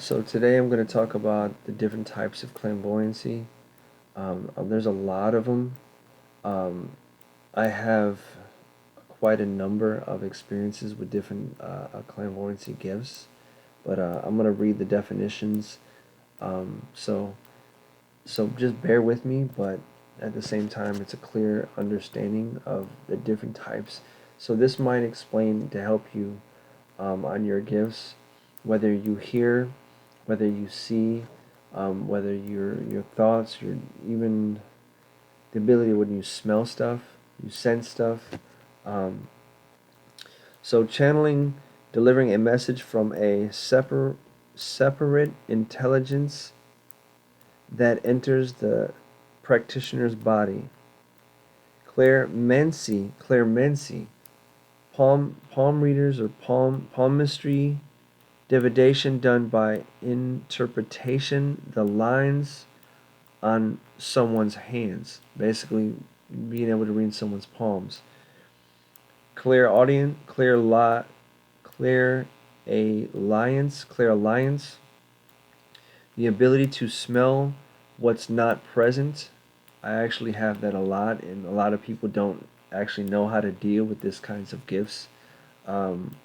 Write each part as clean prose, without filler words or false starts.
So today I'm going to talk about the different types of clairvoyancy. There's a lot of them. Um, I have quite a number of experiences with different clairvoyancy gifts, but I'm going to read the definitions. So just bear with me, but at the same time, it's a clear understanding of the different types. So this might explain to help you on your gifts, whether you hear, whether you see, whether your thoughts, your even the ability when you smell stuff, you sense stuff. Um, so channeling, delivering a message from a separate intelligence that enters the practitioner's body. Clairmency, palm readers or palmistry, divination done by interpretation, the lines on someone's hands, basically being able to read someone's palms. Clairaudient, clairalliance, the ability to smell what's not present. I actually have that a lot, and a lot of people don't actually know how to deal with this kinds of gifts. Um,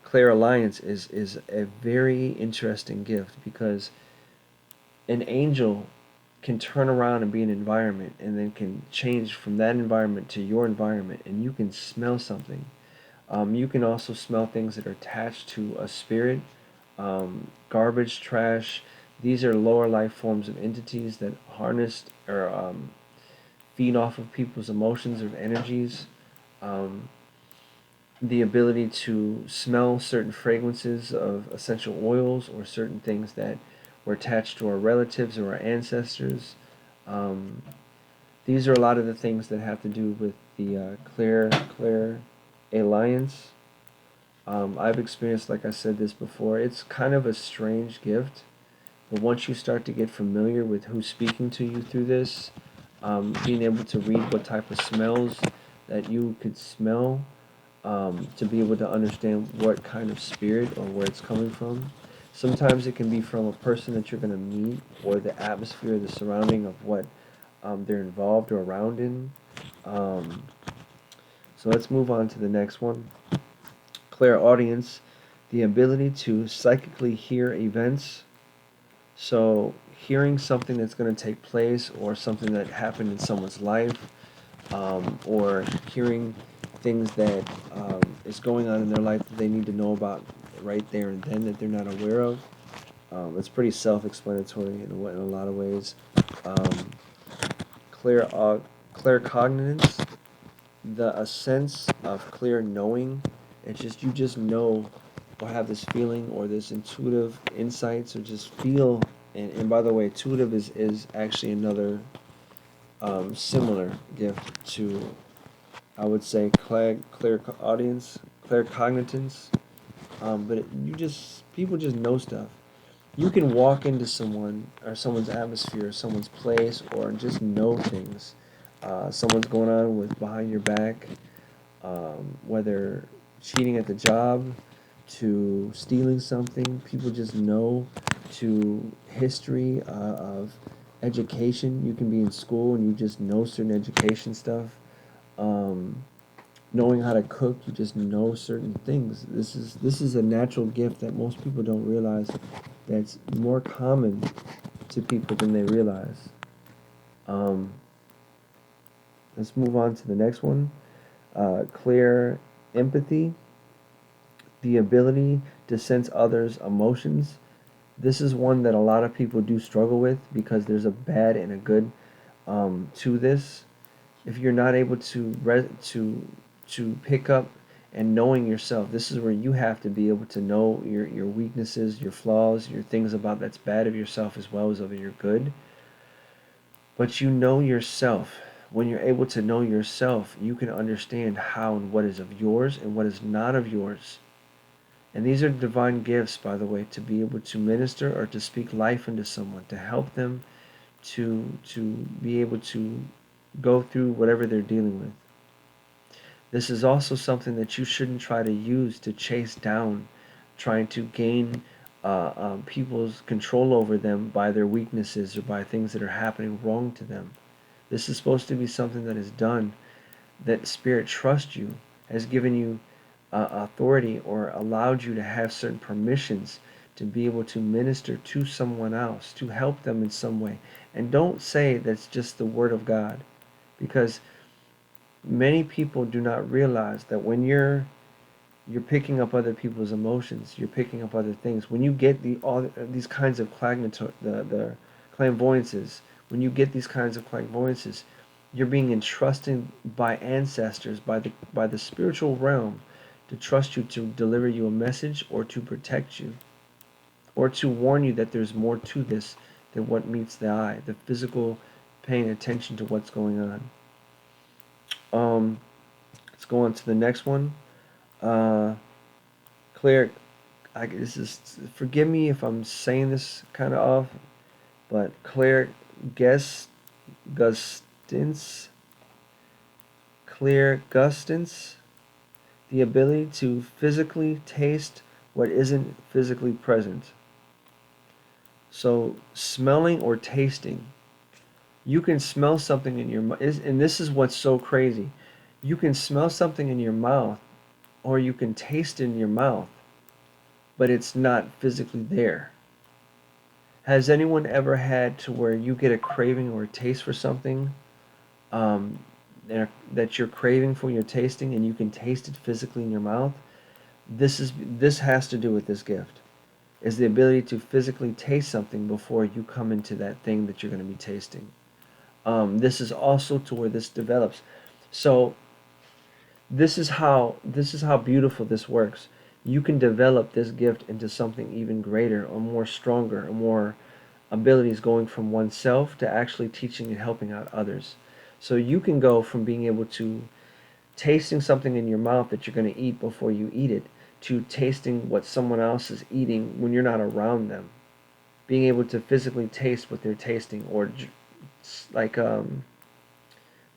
Clairalliance is a very interesting gift because an angel can turn around and be an environment and then can change from that environment to your environment, and you can smell something. You can also smell things that are attached to a spirit, garbage, trash. These are lower life forms of entities that harness or feed off of people's emotions or energies. Um, the ability to smell certain fragrances of essential oils or certain things that were attached to our relatives or our ancestors. Um, these are a lot of the things that have to do with the clear alliance. I've experienced, like I said this before, it's kind of a strange gift, but once you start to get familiar with who's speaking to you through this, being able to read what type of smells that you could smell, to be able to understand what kind of spirit or where it's coming from. Sometimes it can be from a person that you're going to meet or the atmosphere, the surrounding of what they're involved or around in. Um, so let's move on to the next one. Clairaudience, the ability to psychically hear events. So hearing something that's going to take place or something that happened in someone's life, or hearing things that is going on in their life that they need to know about right there and then that they're not aware of. It's pretty self-explanatory in a lot of ways. Um, clear, claircognizance, a sense of clear knowing. It's just you just know or have this feeling or this intuitive insights or just feel. And by the way, intuitive is actually another similar gift to, I would say, clear audience, clear cognitance. But people just know stuff. You can walk into someone or someone's atmosphere, someone's place, or just know things. Someone's going on with behind your back, whether cheating at the job, to stealing something. People just know, to history of education. You can be in school and you just know certain education stuff. Um, Knowing how to cook, you just know certain things. This is a natural gift that most people don't realize. That's more common to people than they realize. Um, let's move on to the next one. Clear empathy, the ability to sense others' emotions. This is one that a lot of people do struggle with because there's a bad and a good to this. If you're not able to pick up and knowing yourself, this is where you have to be able to know your weaknesses, your flaws, your things about that's bad of yourself as well as of your good. But you know yourself. When you're able to know yourself, you can understand how and what is of yours and what is not of yours. And these are divine gifts, by the way, to be able to minister or to speak life into someone, to help them to be able to go through whatever they're dealing with. This is also something that you shouldn't try to use to chase down, trying to gain people's control over them by their weaknesses or by things that are happening wrong to them. This is supposed to be something that is done, that Spirit trusts you, has given you authority or allowed you to have certain permissions to be able to minister to someone else, to help them in some way. And don't say that's just the Word of God, because many people do not realize that when you're picking up other people's emotions, you're picking up other things. When you get all these kinds of the clairvoyances, when you get these kinds of clairvoyances, you're being entrusted by ancestors, by the spiritual realm, to trust you to deliver you a message or to protect you or to warn you that there's more to this than what meets the eye, the physical paying attention to what's going on. Let's go on to the next one. Uh, Claire, this is, forgive me if I'm saying this kind of off, but Claire Gustins, Claire Gustins, the ability to physically taste what isn't physically present. So smelling or tasting, you can smell something in your mouth, and this is what's so crazy. You can smell something in your mouth, or you can taste it in your mouth, but it's not physically there. Has anyone ever had to where you get a craving or a taste for something um, that you're craving for, you're tasting, and you can taste it physically in your mouth? This has to do with this gift. Is the ability to physically taste something before you come into that thing that you're going to be tasting. This is also to where this develops. So this is how beautiful this works. You can develop this gift into something even greater or more stronger or more abilities going from oneself to actually teaching and helping out others. So you can go from being able to tasting something in your mouth that you're going to eat before you eat it to tasting what someone else is eating when you're not around them. Being able to physically taste what they're tasting, or like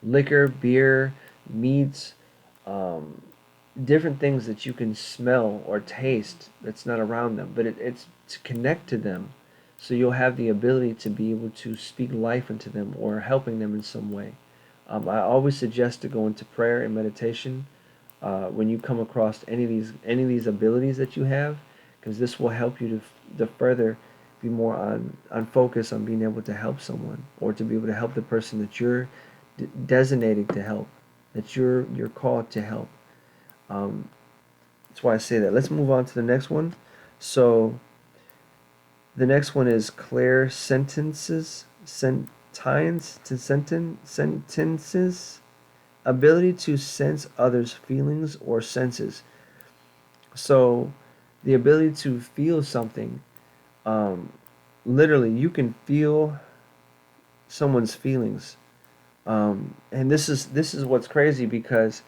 liquor, beer, meats, um, different things that you can smell or taste that's not around them, but it's to connect to them. So you'll have the ability to be able to speak life into them or helping them in some way. I always suggest to go into prayer and meditation when you come across any of these abilities that you have, because this will help you to further be more on focus on being able to help someone or to be able to help the person that you're designated to help, that you're called to help. That's why I say that. Let's move on to the next one. So the next one is clear sentences, sentences, ability to sense others' feelings or senses. So the ability to feel something, um, literally, you can feel someone's feelings. And this is what's crazy, because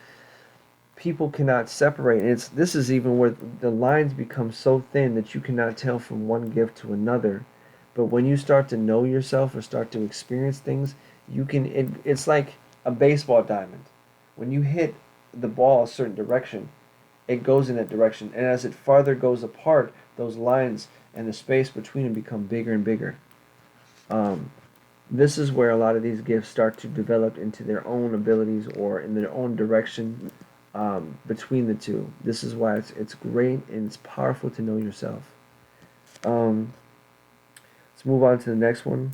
people cannot separate. And this is even where the lines become so thin that you cannot tell from one gift to another. But when you start to know yourself or start to experience things, you can. It's like a baseball diamond. When you hit the ball a certain direction, it goes in that direction, and as it farther goes apart, those lines and the space between them become bigger and bigger. Um, this is where a lot of these gifts start to develop into their own abilities or in their own direction between the two. This is why it's great and it's powerful to know yourself. Um, let's move on to the next one.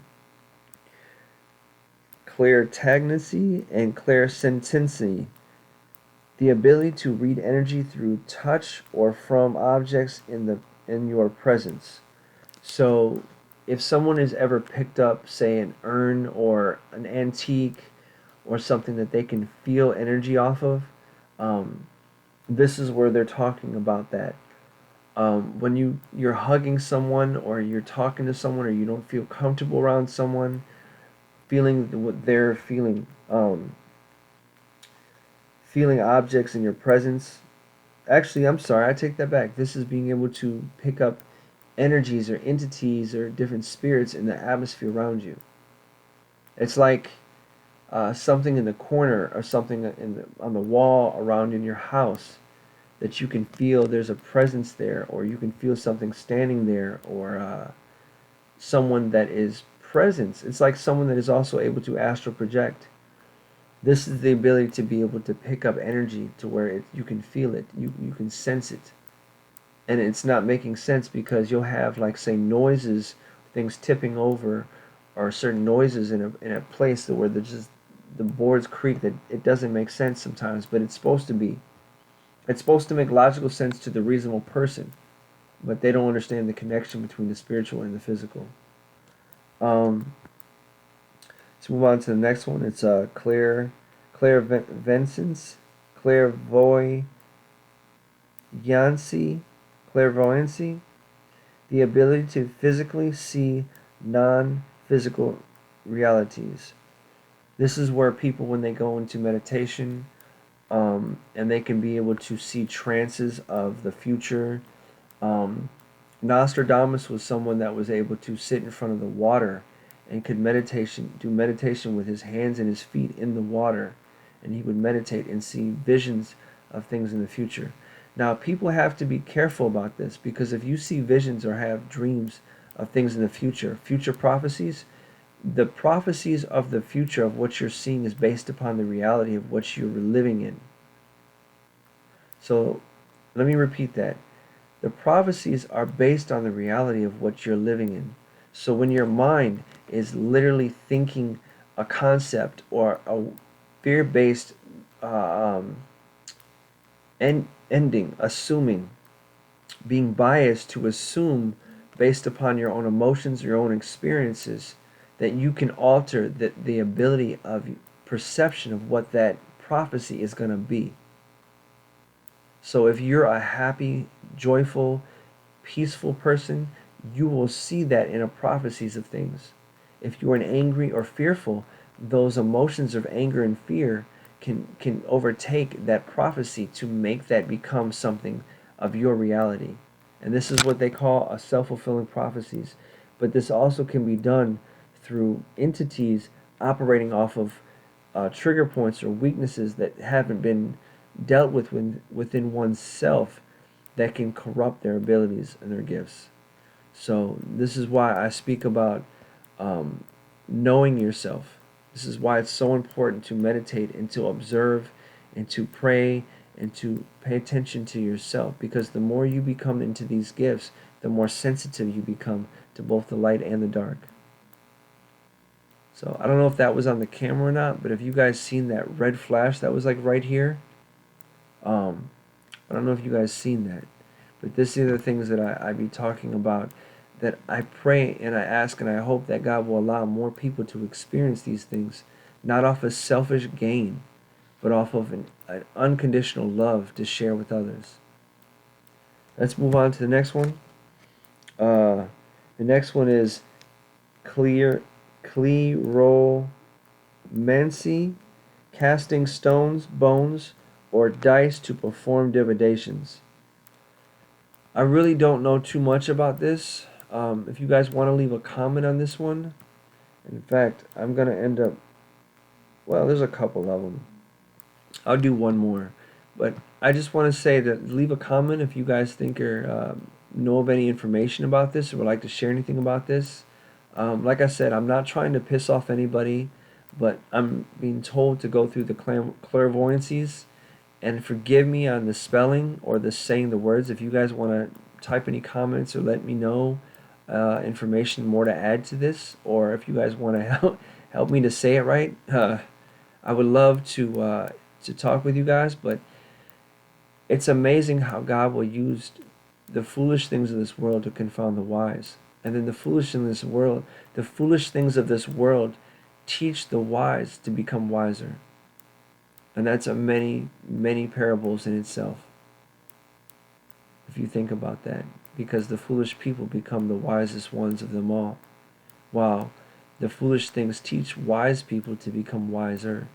Clairtagnancy and clairsentiency. The ability to read energy through touch or from objects in your presence. So if someone has ever picked up, say, an urn or an antique or something that they can feel energy off of, um, this is where they're talking about that. When you're hugging someone or you're talking to someone or you don't feel comfortable around someone, feeling what they're feeling, feeling objects in your presence. Actually, I'm sorry, I take that back. This is being able to pick up energies or entities or different spirits in the atmosphere around you. It's like something in the corner or something on the wall around in your house. that you can feel there's a presence there, or you can feel something standing there, or someone that is present. It's like someone that is also able to astral project. This is the ability to be able to pick up energy to where you can feel it, you can sense it. And it's not making sense because you'll have, like, say, noises, things tipping over, or certain noises in a place where the boards creak, that it doesn't make sense sometimes, but it's supposed to be. It's supposed to make logical sense to the reasonable person, but they don't understand the connection between the spiritual and the physical. Um, let's move on to the next one. It's clairvoyance, clairvoyancy, clairvoyancy, the ability to physically see non-physical realities. This is where people, when they go into meditation, and they can be able to see trances of the future. Nostradamus was someone that was able to sit in front of the water and could do meditation with his hands and his feet in the water, and he would meditate and see visions of things in the future. Now, people have to be careful about this, because if you see visions or have dreams of things in the future prophecies, the prophecies of the future of what you're seeing is based upon the reality of what you're living in. So let me repeat that. The prophecies are based on the reality of what you're living in. So when your mind is literally thinking a concept or a fear-based ending, assuming, being biased to assume based upon your own emotions, your own experiences, that you can alter the ability of perception of what that prophecy is going to be. So if you're a happy, joyful, peaceful person, you will see that in a prophecies of things. If you're an angry or fearful, those emotions of anger and fear can overtake that prophecy to make that become something of your reality. And this is what they call a self-fulfilling prophecies. But this also can be done through entities operating off of trigger points or weaknesses that haven't been dealt with within oneself, that can corrupt their abilities and their gifts. So this is why I speak about knowing yourself. This is why it's so important to meditate and to observe and to pray and to pay attention to yourself, because the more you become into these gifts, the more sensitive you become to both the light and the dark. So I don't know if that was on the camera or not, but if you guys seen that red flash that was like right here, I don't know if you guys seen that, but this is the things that I be talking about, that I pray and I ask and I hope that God will allow more people to experience these things, not off of selfish gain, but off of an unconditional love to share with others. Let's move on to the next one. The next one is cleromancy, casting stones, bones, or dice to perform divinations. I really don't know too much about this. If you guys want to leave a comment on this one, in fact, I'm going to end up, well, there's a couple of them. I'll do one more. But I just want to say that leave a comment if you guys think or know of any information about this, or would like to share anything about this. Like I said, I'm not trying to piss off anybody, but I'm being told to go through the clairvoyancies. And forgive me on the spelling or the saying the words. If you guys want to type any comments or let me know information more to add to this, or if you guys want to help me to say it right, I would love to talk with you guys. But it's amazing how God will use the foolish things of this world to confound the wise, and then the foolish things of this world teach the wise to become wiser. And that's a many, many parables in itself, if you think about that. Because the foolish people become the wisest ones of them all, while the foolish things teach wise people to become wiser.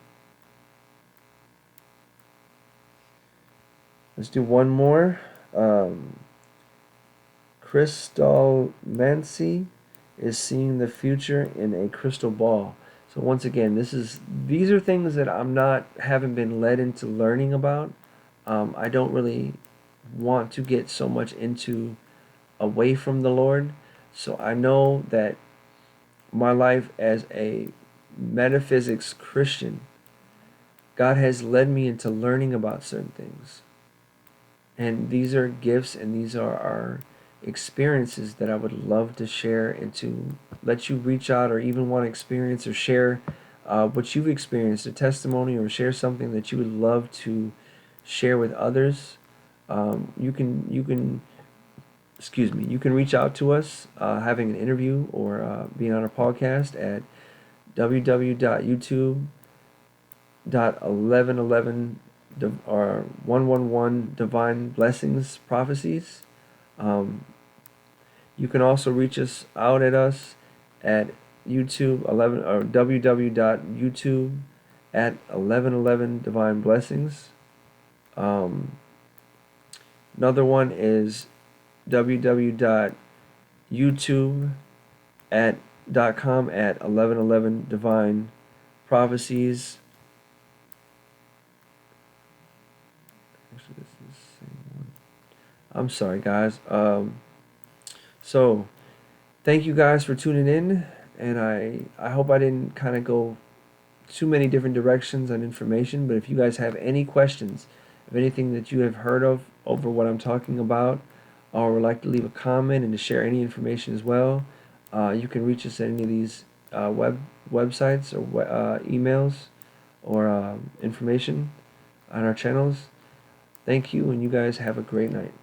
Let's do one more. Crystalmancy is seeing the future in a crystal ball. So once again, these are things that haven't been led into learning about. I don't really want to get so much into away from the Lord. So I know that my life as a metaphysics Christian, God has led me into learning about certain things. And these are gifts and these are our experiences that I would love to share and to let you reach out or even want to experience or share what you've experienced, a testimony, or share something that you would love to share with others. You can excuse me, you can reach out to us having an interview or being on our podcast at www.youtube.1111 or 111 Divine Blessings Prophecies. Um, you can also reach us out at us at YouTube 11 or www.youtube at 1111 Divine Blessings. Um, Another one is www.youtube at .com at 1111 Divine Prophecies. Actually, this is the same one. I'm sorry, guys. So thank you guys for tuning in, and I hope I didn't kind of go too many different directions on information. But if you guys have any questions of anything that you have heard of over what I'm talking about, or would like to leave a comment and to share any information as well, you can reach us at any of these websites or emails or information on our channels. Thank you, and you guys have a great night.